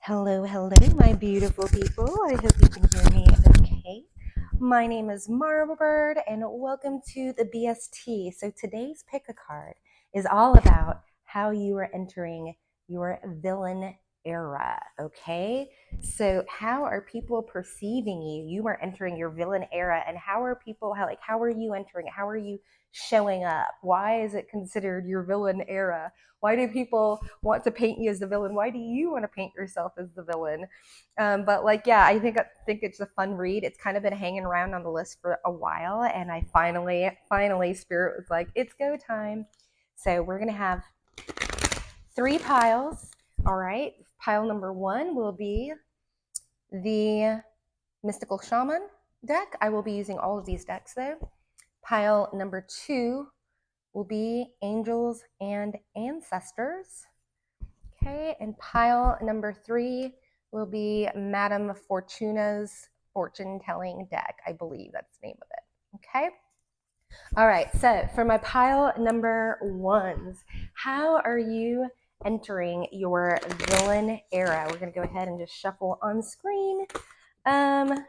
Hello, hello, my beautiful people. I hope you can hear me okay. My name is Marblebird, and welcome to the BST. So today's pick a card is all about how you are entering your villain era, okay? So how are people perceiving you? You are entering your villain era, and how are people, how are you entering it? How are you showing up? Why is it considered your villain era? Why do people want to paint you as the villain? Why do you want to paint yourself as the villain? But I think it's a fun read. It's kind of been hanging around on the list for a while, and I finally, Spirit was like, it's go time. So we're gonna have 3 piles. All right. Pile number 1 will be the Mystical Shaman deck. I will be using all of these decks though. Pile number 2 will be Angels and Ancestors. Okay, and pile number 3 will be Madame Fortuna's fortune telling deck. I believe that's the name of it. Okay. All right. So for my pile number 1s, how are you entering your villain era? We're going to go ahead and just shuffle on screen. That's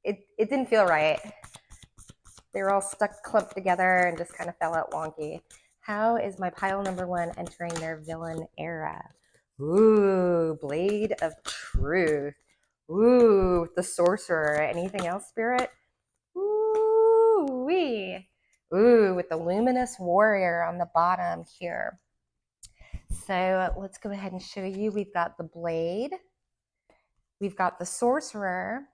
it. It didn't feel right. They were all stuck, clumped together, and just kind of fell out wonky. How is my pile number 1 entering their villain era? Ooh, Blade of Truth. Ooh, the Sorcerer. Anything else, Spirit? Ooh, wee. Ooh, with the Luminous Warrior on the bottom here. So let's go ahead and show you. We've got the Blade. We've got the Sorcerer.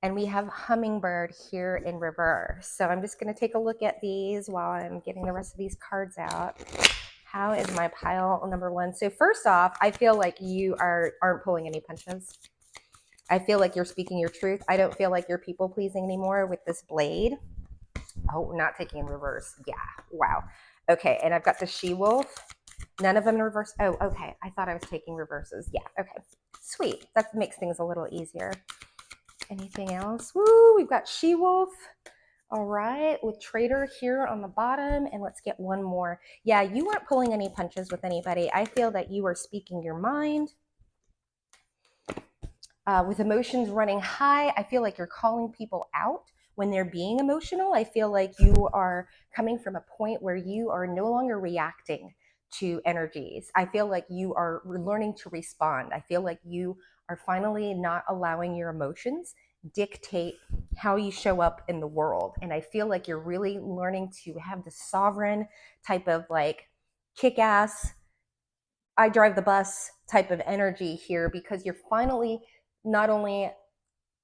And we have Hummingbird here in reverse. So I'm just going to take a look at these while I'm getting the rest of these cards out. How is my pile number 1? So first off, I feel like you aren't pulling any punches. I feel like you're speaking your truth. I don't feel like you're people pleasing anymore with this Blade. Oh, we're not taking in reverse. Yeah. Wow. Okay. And I've got the She-Wolf. None of them in reverse. Oh, okay. I thought I was taking reverses. Yeah. Okay. Sweet. That makes things a little easier. Anything else? Woo, we've got She-Wolf. All right, with Traitor here on the bottom. And let's get one more. Yeah, you weren't pulling any punches with anybody. I feel that you are speaking your mind. With emotions running high, I feel like you're calling people out when they're being emotional. I feel like you are coming from a point where you are no longer reacting to energies. I feel like you are learning to respond. I feel like you are finally not allowing your emotions dictate how you show up in the world. And I feel like you're really learning to have the sovereign type of like kick-ass, I drive the bus type of energy here, because you're finally not only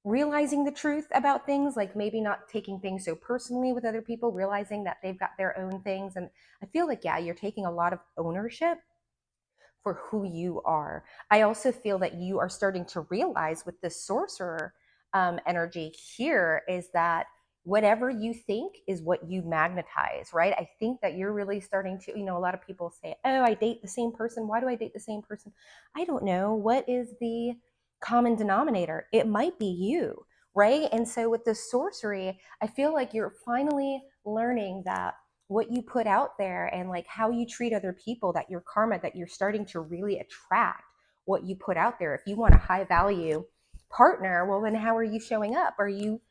realizing the truth about things, like maybe not taking things so personally with other people, realizing that they've got their own things. And I feel like, yeah, you're taking a lot of ownership for who you are. I also feel that you are starting to realize with this Sorcerer energy here is that whatever you think is what you magnetize, right? I think that you're really starting to, a lot of people say, oh, I date the same person. Why do I date the same person? I don't know. What is the common denominator? It might be you, right? And so with the sorcery, I feel like you're finally learning that what you put out there and like how you treat other people, that your karma, that you're starting to really attract what you put out there. If you want a high value partner, well, then how are you showing up? Are you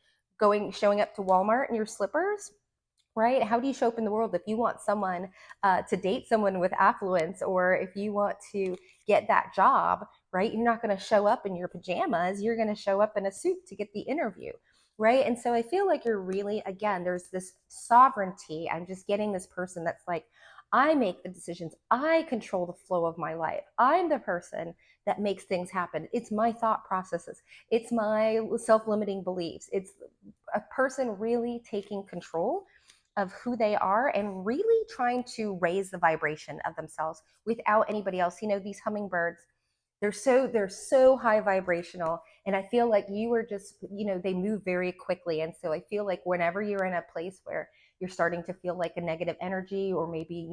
showing up to Walmart in your slippers? Right? How do you show up in the world if you want someone to date someone with affluence, or if you want to get that job, right? You're not going to show up in your pajamas. You're going to show up in a suit to get the interview, right? And so I feel like you're really, again, there's this sovereignty. I'm just getting this person that's like, I make the decisions. I control the flow of my life. I'm the person that makes things happen. It's my thought processes. It's my self-limiting beliefs. It's a person really taking control of who they are and really trying to raise the vibration of themselves without anybody else. These hummingbirds, they're so high vibrational, and I feel like you are just, they move very quickly. And so I feel like whenever you're in a place where you're starting to feel like a negative energy, or maybe,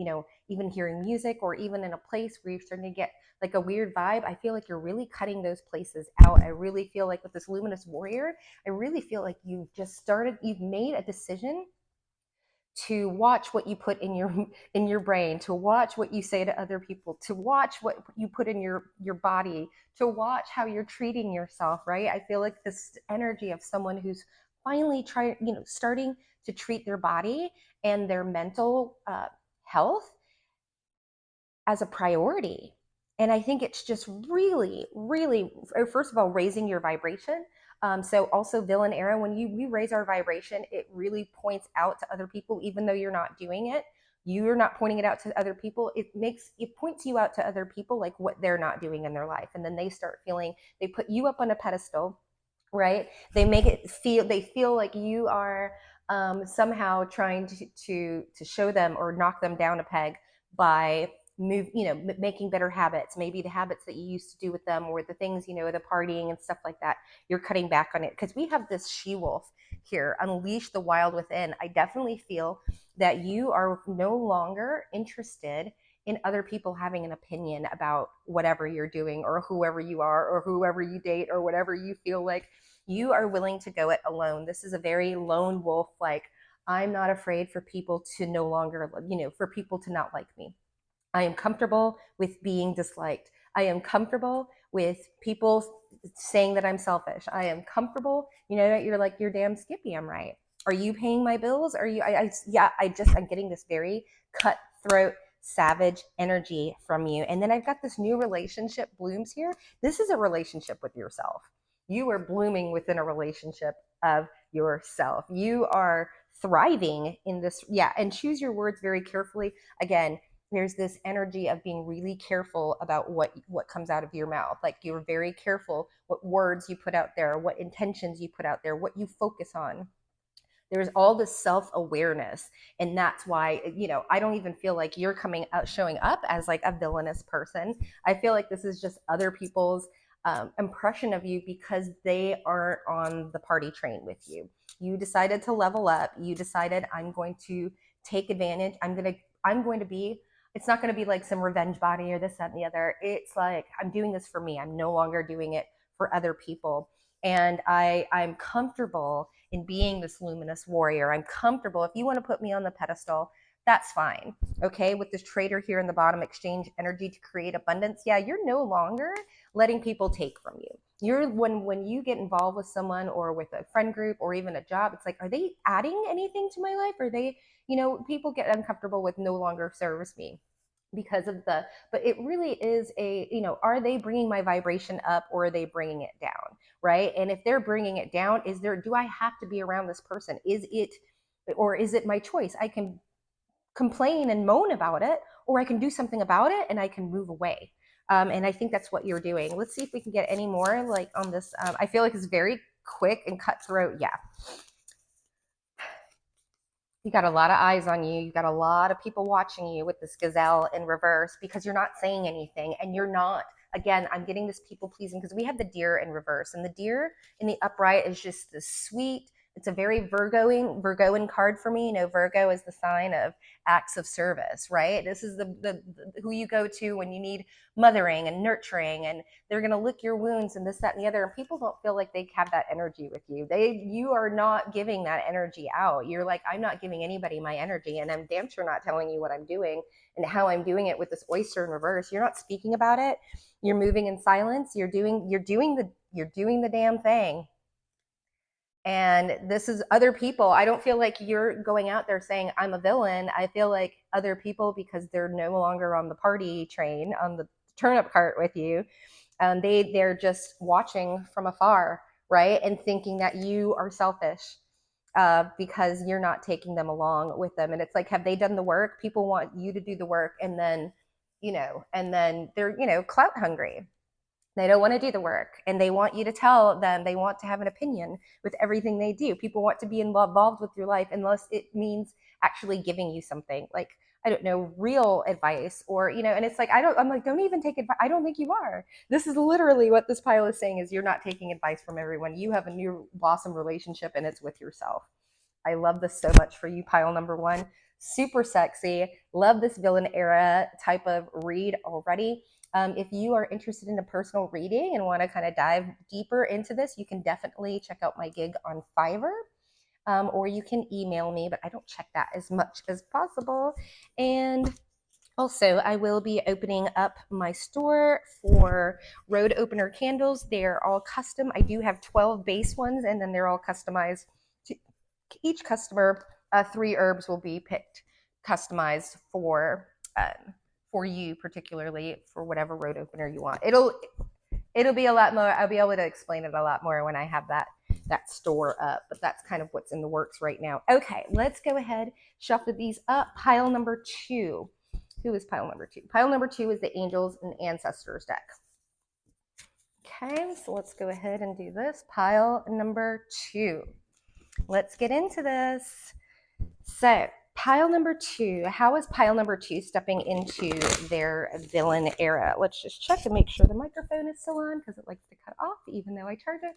even hearing music, or even in a place where you're starting to get like a weird vibe, I feel like you're really cutting those places out. I really feel like with this Luminous Warrior, I really feel like you've made a decision to watch what you put in your brain, to watch what you say to other people, to watch what you put in your body, to watch how you're treating yourself, right? I feel like this energy of someone who's finally trying, starting to treat their body and their mental health as a priority. And I think it's just really, really, first of all, raising your vibration. So also villain era, when we raise our vibration, it really points out to other people, even though you're not doing it. You're not pointing it out to other people. It points you out to other people, like what they're not doing in their life. And then they start feeling, they put you up on a pedestal, right? They feel like you are somehow trying to show them or knock them down a peg by making better habits, maybe the habits that you used to do with them, or the things, the partying and stuff like that. You're cutting back on it because we have this she wolf here, unleash the wild within. I definitely feel that you are no longer interested in other people having an opinion about whatever you're doing, or whoever you are, or whoever you date, or whatever you feel like. You are willing to go it alone. This is a very lone wolf, like, I'm not afraid for people to no longer, for people to not like me. I am comfortable with being disliked. I am comfortable with people saying that I'm selfish. I am comfortable, that you're like, you're damn Skippy, I'm right. Are you paying my bills? Are you, yeah, I'm getting this very cutthroat, savage energy from you. And then I've got this new relationship blooms here. This is a relationship with yourself. You are blooming within a relationship of yourself. You are thriving in this. Yeah. And choose your words very carefully. Again, there's this energy of being really careful about what comes out of your mouth. Like, you're very careful what words you put out there, what intentions you put out there, what you focus on. There's all this self-awareness, and that's why, I don't even feel like you're coming out showing up as like a villainous person. I feel like this is just other people's impression of you, because they aren't on the party train with you. You decided to level up. You decided, I'm going to take advantage. I'm going to be, it's not going to be like some revenge body or this, that, and the other. It's like, I'm doing this for me. I'm no longer doing it for other people. And I'm comfortable in being this luminous warrior. I'm comfortable. If you want to put me on the pedestal, that's fine. Okay. With this trader here in the bottom, exchange energy to create abundance. Yeah, you're no longer letting people take from you. You're when you get involved with someone, or with a friend group, or even a job, it's like, are they adding anything to my life? Are they, people get uncomfortable with no longer serves me because of but it really is are they bringing my vibration up, or are they bringing it down, right? And if they're bringing it down, do I have to be around this person? Or is it my choice? I can complain and moan about it, or I can do something about it and I can move away. And I think that's what you're doing. Let's see if we can get any more like on this. I feel like it's very quick and cutthroat. Yeah. You got a lot of eyes on you. You got a lot of people watching you with this gazelle in reverse, because you're not saying anything, and you're not. Again, I'm getting this people pleasing, because we have the deer in reverse, and the deer in the upright is just this sweet. It's a very Virgoing card for me. Virgo is the sign of acts of service, right? This is the who you go to when you need mothering and nurturing, and they're going to lick your wounds and this, that, and the other. And people don't feel like they have that energy with you. You are not giving that energy out. You're like, I'm not giving anybody my energy, and I'm damn sure not telling you what I'm doing and how I'm doing it with this oyster in reverse. You're not speaking about it. You're moving in silence. You're doing the damn thing. And this is other people. I don't feel like you're going out there saying I'm a villain. I feel like other people, because they're no longer on the party train, on the turnip cart with you, they're just watching from afar, right? And thinking that you are selfish because you're not taking them along with them. And it's like, have they done the work? People want you to do the work, and then, they're, clout hungry. They don't want to do the work, and they want you to tell them. They want to have an opinion with everything they do. People want to be involved with your life unless it means actually giving you something, like, I don't know, real advice, or, and it's like, I'm like, don't even take advice. I don't think you are. This is literally what this pile is saying, is you're not taking advice from everyone. You have a new blossom relationship, and it's with yourself. I love this so much for you, pile number one. Super sexy. Love this villain era type of read already. If you are interested in a personal reading and want to kind of dive deeper into this, you can definitely check out my gig on Fiverr. or you can email me, but I don't check that as much as possible. And also, I will be opening up my store for road opener candles. They're all custom. I do have 12 base ones, and then they're all customized to each customer. 3 herbs will be picked, customized for you, particularly for whatever road opener you want. It'll be a lot more. I'll be able to explain it a lot more when I have that store up, but that's kind of what's in the works right now. Okay, let's go ahead, shuffle these up. Pile number 2. Who is pile number 2? Pile number 2 is the Angels and Ancestors deck. Okay, so let's go ahead and do this. Pile number 2. Let's get into this. So, pile number 2. How is pile number 2 stepping into their villain era? Let's just check and make sure the microphone is still on, because it likes to cut off even though I charge it.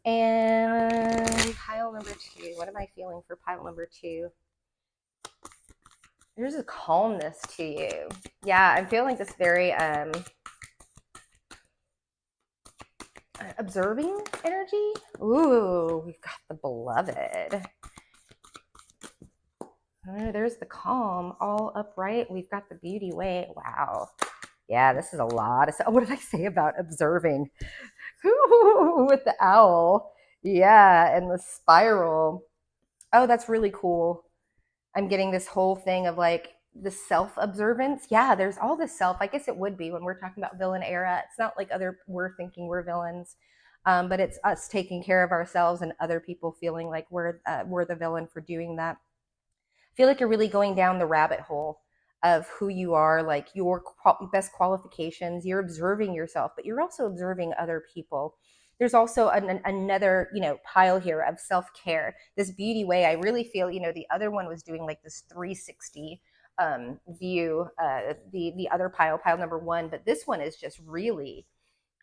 And pile number 2. What am I feeling for pile number 2? There's a calmness to you. Yeah, I'm feeling this very observing energy. Ooh, we've got the Beloved. There's the calm, all upright. We've got the Beauty Way. Wow. Yeah, this is a lot of stuff. What did I say about observing? Ooh, with the owl. Yeah, and the spiral. Oh, that's really cool. I'm getting this whole thing of like the self-observance. Yeah, there's all this self. I guess it would be when we're talking about villain era. It's not like we're thinking we're villains, but it's us taking care of ourselves and other people feeling like we're the villain for doing that. I feel like you're really going down the rabbit hole of who you are, like your best qualifications. You're observing yourself, but you're also observing other people. There's also another, pile here of self-care, this Beauty Way. I really feel, the other one was doing like this 360 view, the other pile number 1, but this one is just really,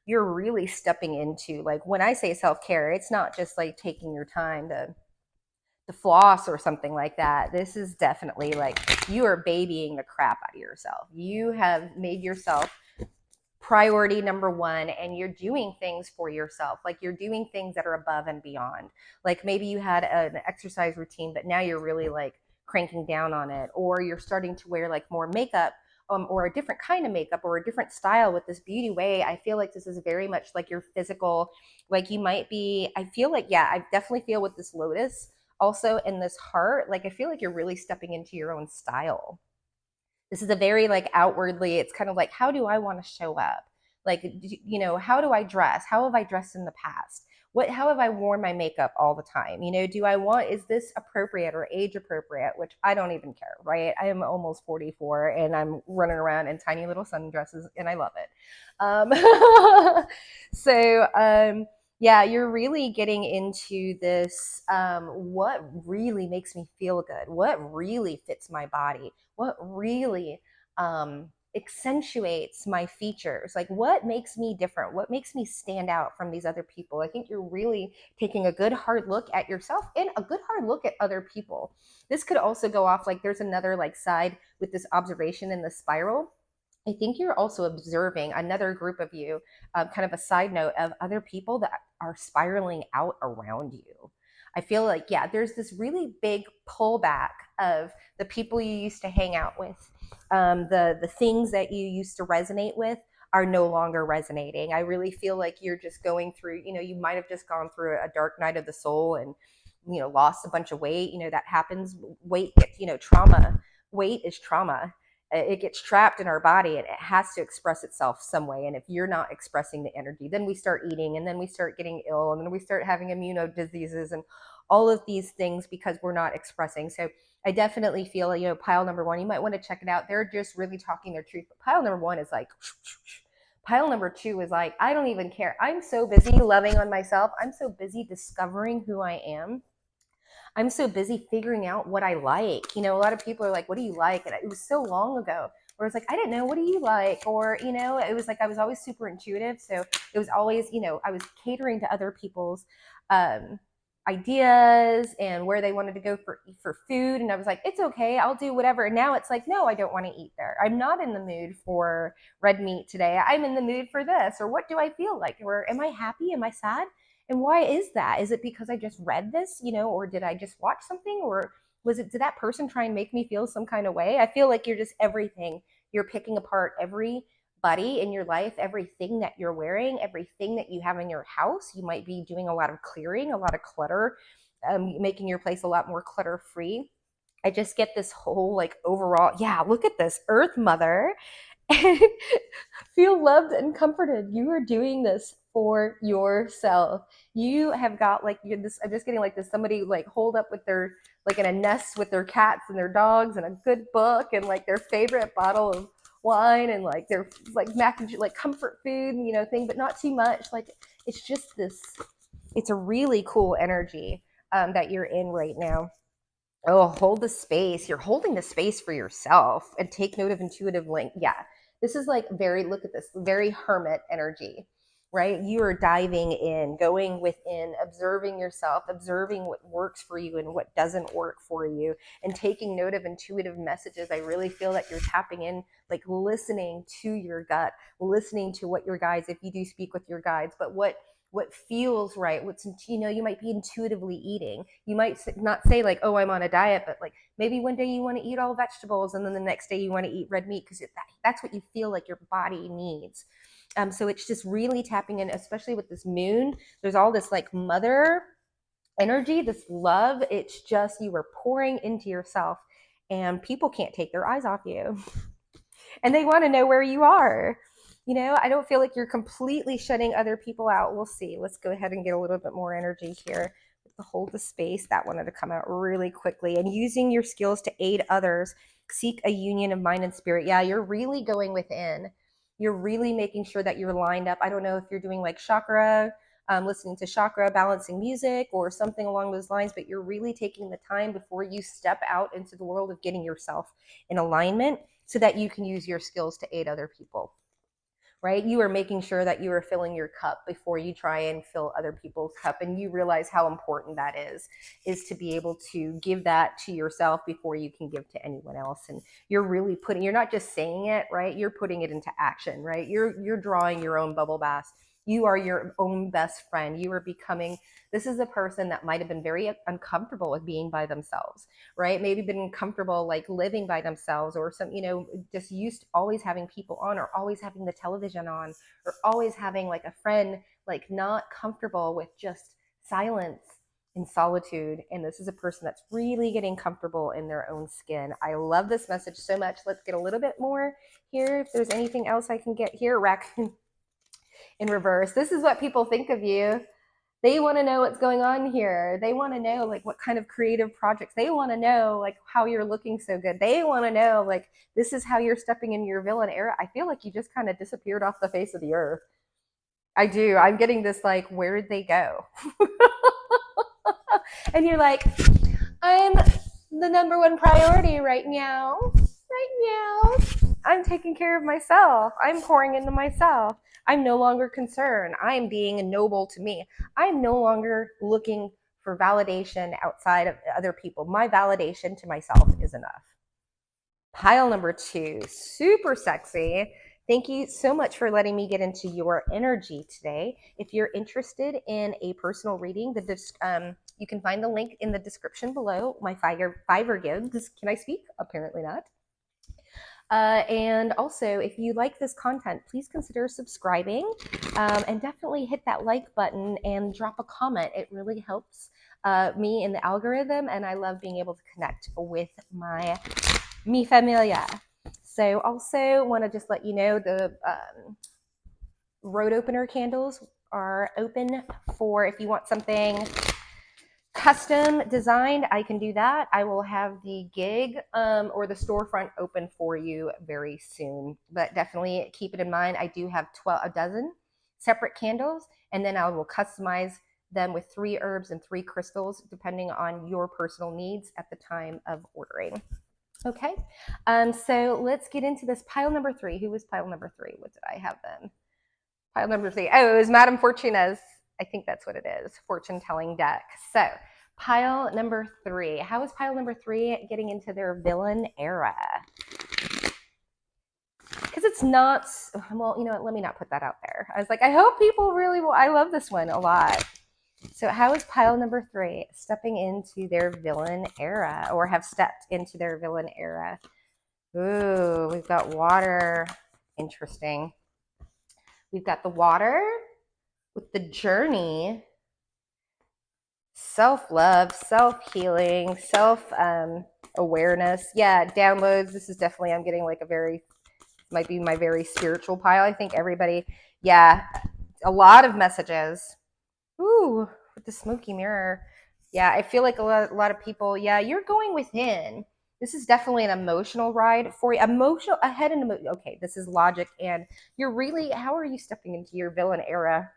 you're really stepping into, like, when I say self-care, it's not just like taking your time to floss or something like that. This is definitely like you are babying the crap out of yourself. You have made yourself priority number 1, and you're doing things for yourself. Like, you're doing things that are above and beyond. Like, maybe you had an exercise routine, but now you're really like cranking down on it, or you're starting to wear like more makeup, or a different kind of makeup, or a different style with this Beauty Way. I feel like this is very much like your physical, like you might be, I feel like, yeah, I definitely feel with this Lotus also in this heart, like I feel like you're really stepping into your own style. This is a very like outwardly, it's kind of like, how do I want to show up? Like, how do I dress? How have I dressed in the past? How have I worn my makeup all the time? Is this appropriate or age appropriate? Which I don't even care, right? I am almost 44 and I'm running around in tiny little sundresses and I love it. Yeah, you're really getting into this, what really makes me feel good? What really fits my body? What really accentuates my features? Like, what makes me different? What makes me stand out from these other people? I think you're really taking a good hard look at yourself and a good hard look at other people. This could also go off, like there's another like side with this observation in the spiral. I think you're also observing another group of you, kind of a side note of other people that are spiraling out around you. I feel like, yeah, there's this really big pullback of the people you used to hang out with. The things that you used to resonate with are no longer resonating. I really feel like you're just going through, you might have just gone through a dark night of the soul and, lost a bunch of weight. That happens. Weight, trauma. Weight is trauma. It gets trapped in our body and it has to express itself some way. And if you're not expressing the energy, then we start eating and then we start getting ill and then we start having immunodiseases and all of these things because we're not expressing. So I definitely feel, pile number 1, you might want to check it out. They're just really talking their truth. But pile number 1 is like, pile number 2 is like, I don't even care. I'm so busy loving on myself. I'm so busy discovering who I am. I'm so busy figuring out what I like. A lot of people are like, what do you like? And it was so long ago where it's like, I didn't know, what do you like? Or, it was like, I was always super intuitive. So it was always, I was catering to other people's ideas and where they wanted to go for food. And I was like, it's okay, I'll do whatever. And now it's like, no, I don't want to eat there. I'm not in the mood for red meat today. I'm in the mood for this. Or what do I feel like? Or am I happy? Am I sad? And why is that? Is it because I just read this, or did I just watch something, or did that person try and make me feel some kind of way? I feel like you're just everything. You're picking apart everybody in your life, everything that you're wearing, everything that you have in your house. You might be doing a lot of clearing, a lot of clutter, making your place a lot more clutter free. I just get this whole like overall, yeah, look at this Earth Mother. Feel loved and comforted. You are doing this for yourself. You have got like you're this. I'm just getting like this. Somebody like holed up with their like in a nest with their cats and their dogs and a good book and like their favorite bottle of wine and like their like mac and cheese, like comfort food, thing, but not too much. Like it's just this. It's a really cool energy that you're in right now. Oh, hold the space. You're holding the space for yourself and take note of intuitive link. Yeah. This is like look at this, very hermit energy, right? You are diving in, going within, observing yourself, observing what works for you and what doesn't work for you, and taking note of intuitive messages. I really feel that you're tapping in, like listening to your gut, listening to what your guides, if you do speak with your guides, but what feels right, you might be intuitively eating. You might not say like, oh, I'm on a diet, but like maybe one day you want to eat all vegetables and then the next day you want to eat red meat because that's what you feel like your body needs. So it's just really tapping in, especially with this moon. There's all this like mother energy, this love. It's just you are pouring into yourself and people can't take their eyes off you. And they want to know where you are. I don't feel like you're completely shutting other people out. We'll see. Let's go ahead and get a little bit more energy here. Hold the space. That wanted to come out really quickly. And using your skills to aid others, seek a union of mind and spirit. Yeah, you're really going within. You're really making sure that you're lined up. I don't know if you're doing like chakra, listening to chakra balancing music or something along those lines, but you're really taking the time before you step out into the world of getting yourself in alignment so that you can use your skills to aid other people, right? You are making sure that you are filling your cup before you try and fill other people's cup. And you realize how important that is to be able to give that to yourself before you can give to anyone else. And you're really you're not just saying it, right? You're putting it into action, right? You're drawing your own bubble bath. You are your own best friend. You are becoming, this is a person that might have been very uncomfortable with being by themselves, right? Maybe been uncomfortable like living by themselves or just used to always having people on or always having the television on or always having like a friend, like not comfortable with just silence and solitude. And this is a person that's really getting comfortable in their own skin. I love this message so much. Let's get a little bit more here. If there's anything else I can get here, raccoon in reverse. This is what people think of you. They want to know what's going on here. They want to know like what kind of creative projects. They want to know like how you're looking so good. They want to know like this is how you're stepping in your villain era. I feel like you just kind of disappeared off the face of the earth. I do. I'm getting this like, where did they go? And you're like, I'm the number one priority right now. Right now. I'm taking care of myself. I'm pouring into myself. I'm no longer concerned. I'm being noble to me. I'm no longer looking for validation outside of other people. My validation to myself is enough. Pile number 2, super sexy. Thank you so much for letting me get into your energy today. If you're interested in a personal reading, you can find the link in the description below. My Fiverr gives. Can I speak? Apparently not. And also, if you like this content, please consider subscribing and definitely hit that like button and drop a comment. It really helps me in the algorithm, and I love being able to connect with mi familia. So also want to just let you know the road opener candles are open for if you want something custom designed, I can do that. I will have the gig or the storefront open for you very soon. But definitely keep it in mind, I do have a dozen separate candles, and then I will customize them with 3 herbs and 3 crystals, depending on your personal needs at the time of ordering. Okay, so let's get into this pile number 3. Who was pile number 3? What did I have then? Pile number 3. Oh, it was Madame Fortuna's. I think that's what it is. Fortune telling deck. So pile number 3. How is pile number 3 getting into their villain era? Because it's not, well, you know what? Let me not put that out there. I was like, I hope people really will. I love this one a lot. So how is pile number 3 stepping into their villain era, or have stepped into their villain era? Ooh, we've got water. Interesting. We've got the water with the journey, self-love, self-healing, self-awareness. Yeah, downloads. This is definitely, I'm getting like a very, might be my very spiritual pile. I think everybody, yeah, a lot of messages. Ooh, with the smoky mirror. Yeah, I feel like a lot of people, yeah, you're going within. This is definitely an emotional ride for you. Emotional, ahead and okay, this is logic. And you're really, how are you stepping into your villain era?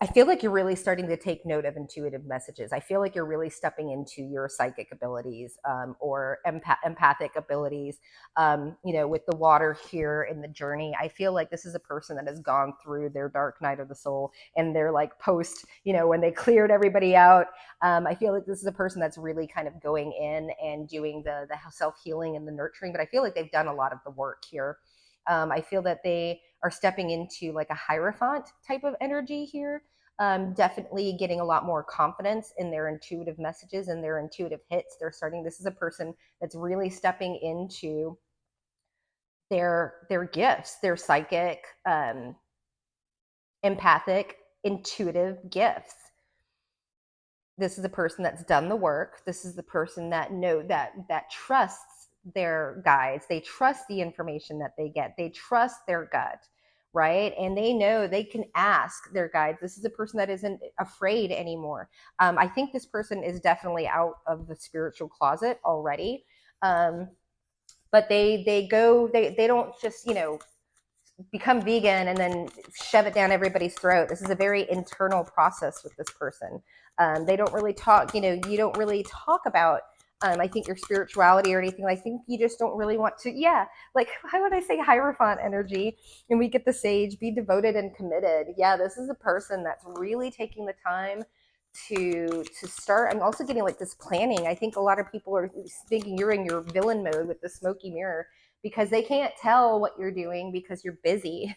I feel like you're really starting to take note of intuitive messages. I feel like you're really stepping into your psychic abilities, or empathic abilities. With the water here in the journey, I feel like this is a person that has gone through their dark night of the soul, and they're like post, when they cleared everybody out. I feel like this is a person that's really kind of going in and doing the self-healing and the nurturing, but I feel like they've done a lot of the work here. I feel that they are stepping into like a hierophant type of energy here. Definitely getting a lot more confidence in their intuitive messages and their intuitive hits. This is a person that's really stepping into their gifts, their psychic, empathic, intuitive gifts. This is a person that's done the work. This is the person that trusts their guides. They trust the information that they get. They trust their gut, right? And they know they can ask their guides. This is a person that isn't afraid anymore. I think this person is definitely out of the spiritual closet already. But they don't just become vegan and then shove it down everybody's throat. This is a very internal process with this person. They don't really talk, you don't really talk about, I think, your spirituality or anything. I think you just don't really want to, yeah, like, how would I say Hierophant energy? And we get the sage, be devoted and committed. Yeah, this is a person that's really taking the time to start. I'm also getting like this planning. I think a lot of people are thinking you're in your villain mode with the smoky mirror, because they can't tell what you're doing because you're busy.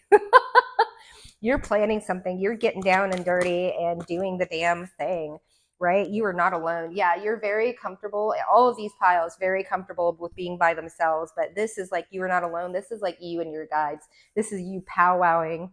You're planning something, you're getting down and dirty and doing the damn thing, right? You are not alone. Yeah, you're very comfortable. All of these piles very comfortable with being by themselves, but this is like, you are not alone. This is like you and your guides. This is you powwowing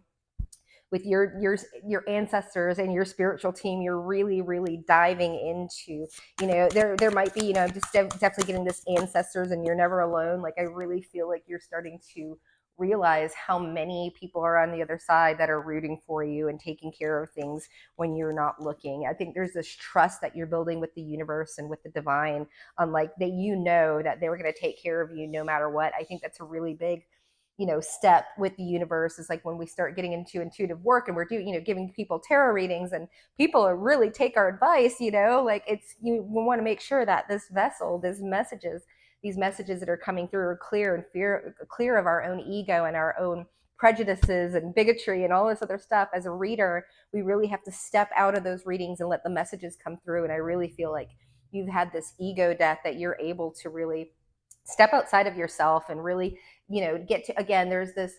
with your ancestors and your spiritual team. You're really diving into, there might be, just definitely getting this ancestors, and you're never alone. Like, I really feel like you're starting to realize how many people are on the other side that are rooting for you and taking care of things when you're not looking. I think there's this trust that you're building with the universe and with the divine, like that, that they're going to take care of you no matter what. I think that's a really big step with the universe. Is like when we start getting into intuitive work and we're doing, giving people tarot readings, and people really take our advice, like we want to make sure that this vessel, these messages that are coming through are clear and clear of our own ego and our own prejudices and bigotry and all this other stuff. As a reader, we really have to step out of those readings and let the messages come through. And I really feel like you've had this ego death, that you're able to really step outside of yourself and really get to, again, there's this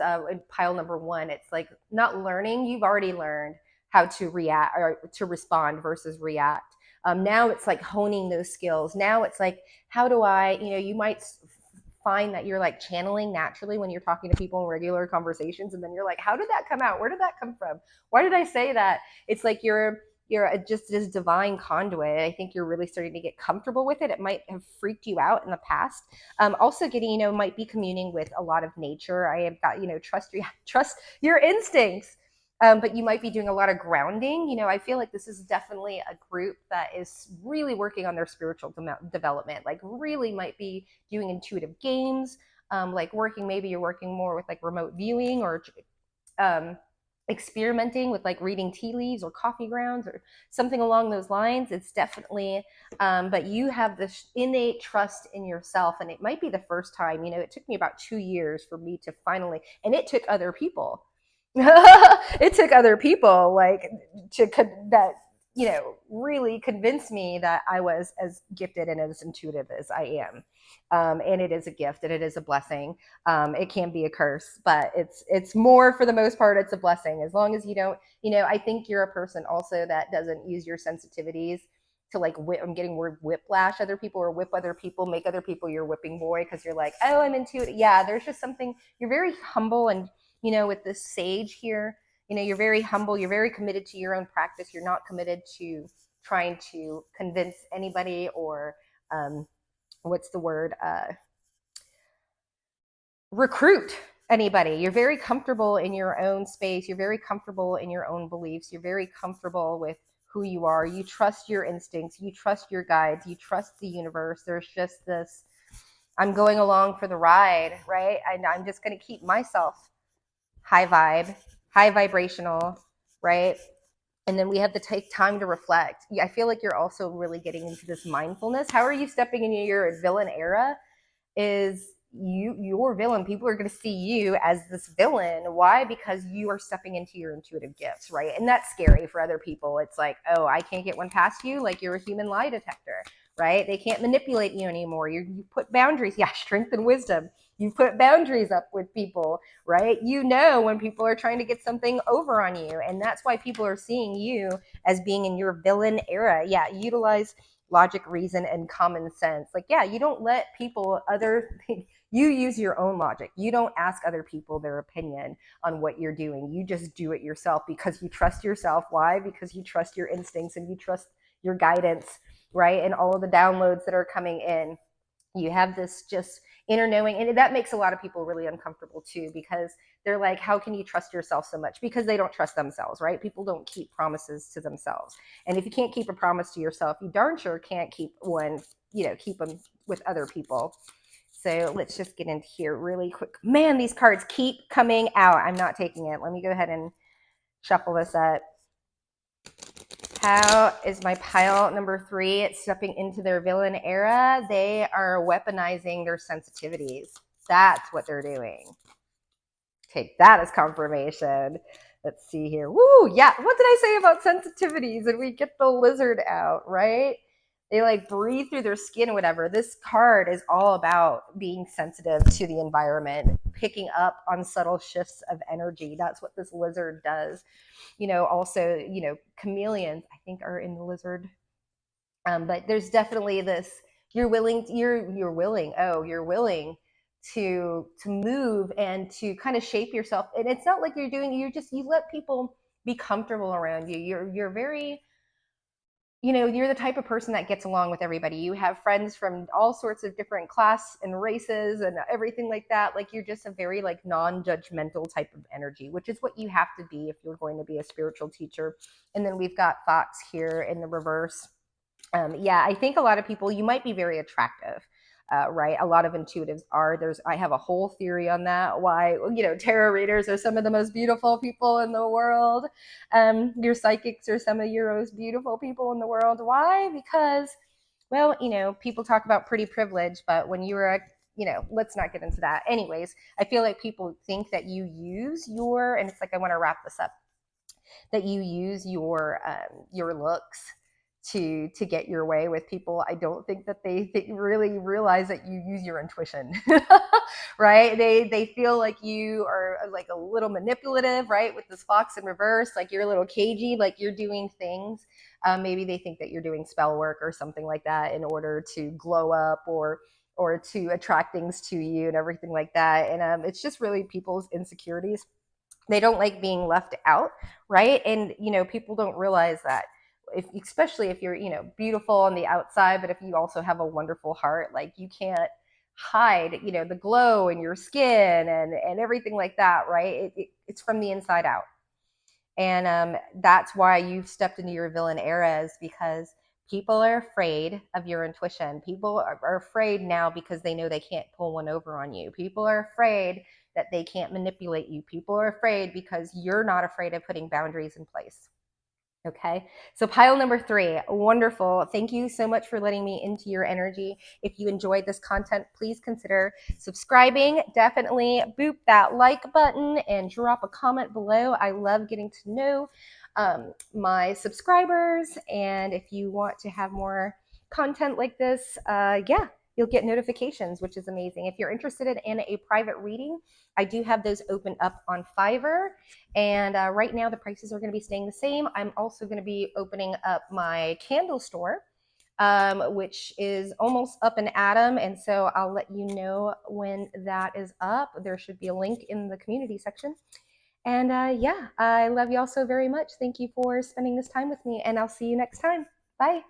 pile number 1, it's like not learning. You've already learned how to react or to respond versus react. Now it's like honing those skills. Now it's like, how do I, you might find that you're like channeling naturally when you're talking to people in regular conversations, and then you're like, how did that come out? Where did that come from? Why did I say that? It's like you're just this divine conduit. I think you're really starting to get comfortable with it. It might have freaked you out in the past. Also getting, might be communing with a lot of nature. I have got, trust your instincts. But you might be doing a lot of grounding. I feel like this is definitely a group that is really working on their spiritual development, like really might be doing intuitive games, like maybe you're working more with like remote viewing, or experimenting with like reading tea leaves or coffee grounds or something along those lines. It's definitely, but you have this innate trust in yourself, and it might be the first time. It took me about 2 years for me to finally, and it took other people. It took other people like that really convinced me that I was as gifted and as intuitive as I am. And it is a gift and it is a blessing. It can be a curse, but it's more, for the most part, it's a blessing. As long as you don't, I think you're a person also that doesn't use your sensitivities to like I'm getting word whiplash other people or whip other people, make other people your whipping boy because you're like, oh, I'm into it. Yeah, there's just something, you're very humble. And with this sage here, you're very humble, you're very committed to your own practice, you're not committed to trying to convince anybody or what's the word, recruit anybody. You're very comfortable in your own space, you're very comfortable in your own beliefs, you're very comfortable with who you are, you trust your instincts, you trust your guides, you trust the universe. There's just this, I'm going along for the ride, right? I'm just going to keep myself high vibe, high vibrational, right? And then we have to take time to reflect. I feel like you're also really getting into this mindfulness. How are you stepping into your villain era? Is your villain, people are going to see you as this villain. Why? Because you are stepping into your intuitive gifts, right? And that's scary for other people. It's like, oh, I can't get one past you, like you're a human lie detector, right? They can't manipulate you anymore. You put boundaries. Yeah, strength and wisdom. You put boundaries up with people, right? When people are trying to get something over on you, and that's why people are seeing you as being in your villain era. Yeah, utilize logic, reason, and common sense. Like, yeah, you don't let people you use your own logic. You don't ask other people their opinion on what you're doing. You just do it yourself because you trust yourself. Why? Because you trust your instincts and you trust your guidance, right? And all of the downloads that are coming in. You have this just inner knowing, and that makes a lot of people really uncomfortable too, because they're like, how can you trust yourself so much? Because they don't trust themselves, right? People don't keep promises to themselves, and if you can't keep a promise to yourself, you darn sure can't keep one, keep them with other people. So let's just get into here really quick. Man, these cards keep coming out. I'm not taking it. Let me go ahead and shuffle this up. How is my pile number 3? It's stepping into their villain era. They are weaponizing their sensitivities. That's what they're doing. Take that as confirmation. Let's see here. Woo, yeah. What did I say about sensitivities? And we get the lizard out, right? They like breathe through their skin or whatever. This card is all about being sensitive to the environment, picking up on subtle shifts of energy. That's what this lizard does. Also, chameleons, I think, are in the lizard. But there's definitely this, you're willing to move and to kind of shape yourself. And it's not like you let people be comfortable around you. You're very, you're the type of person that gets along with everybody. You have friends from all sorts of different class and races and everything like that. Like, you're just a very like non-judgmental type of energy, which is what you have to be if you're going to be a spiritual teacher. And then we've got Fox here in the reverse. I think a lot of people, you might be very attractive. Right, a lot of intuitives are. I have a whole theory on that. Why tarot readers are some of the most beautiful people in the world. Your psychics are some of your most beautiful people in the world. Why? Because, well, people talk about pretty privilege, but when you were let's not get into that. Anyways, I feel like people think that you use and it's like, I want to wrap this up, that you use your looks to get your way with people. I don't think that they really realize that you use your intuition. Right? They feel like you are like a little manipulative, right? With this fox in reverse, like you're a little cagey, like you're doing things. Maybe they think that you're doing spell work or something like that in order to glow up or to attract things to you and everything like that. And it's just really people's insecurities. They don't like being left out, right? And people don't realize that, especially if you're beautiful on the outside, but if you also have a wonderful heart, like, you can't hide the glow in your skin and everything like that, right? It's from the inside out. And that's why you've stepped into your villain era, is because people are afraid of your intuition. People are afraid now because they know they can't pull one over on you. People are afraid that they can't manipulate you. People are afraid because you're not afraid of putting boundaries in place. Okay, so pile number 3, wonderful. Thank you so much for letting me into your energy. If you enjoyed this content, please consider subscribing. Definitely boop that like button and drop a comment below. I love getting to know my subscribers. And if you want to have more content like this, yeah, you'll get notifications, which is amazing. If you're interested in a private reading, I do have those open up on Fiverr. And right now the prices are going to be staying the same. I'm also going to be opening up my candle store, which is almost up and atom. And so I'll let you know when that is up. There should be a link in the community section. And yeah, I love you all so very much. Thank you for spending this time with me, and I'll see you next time. Bye.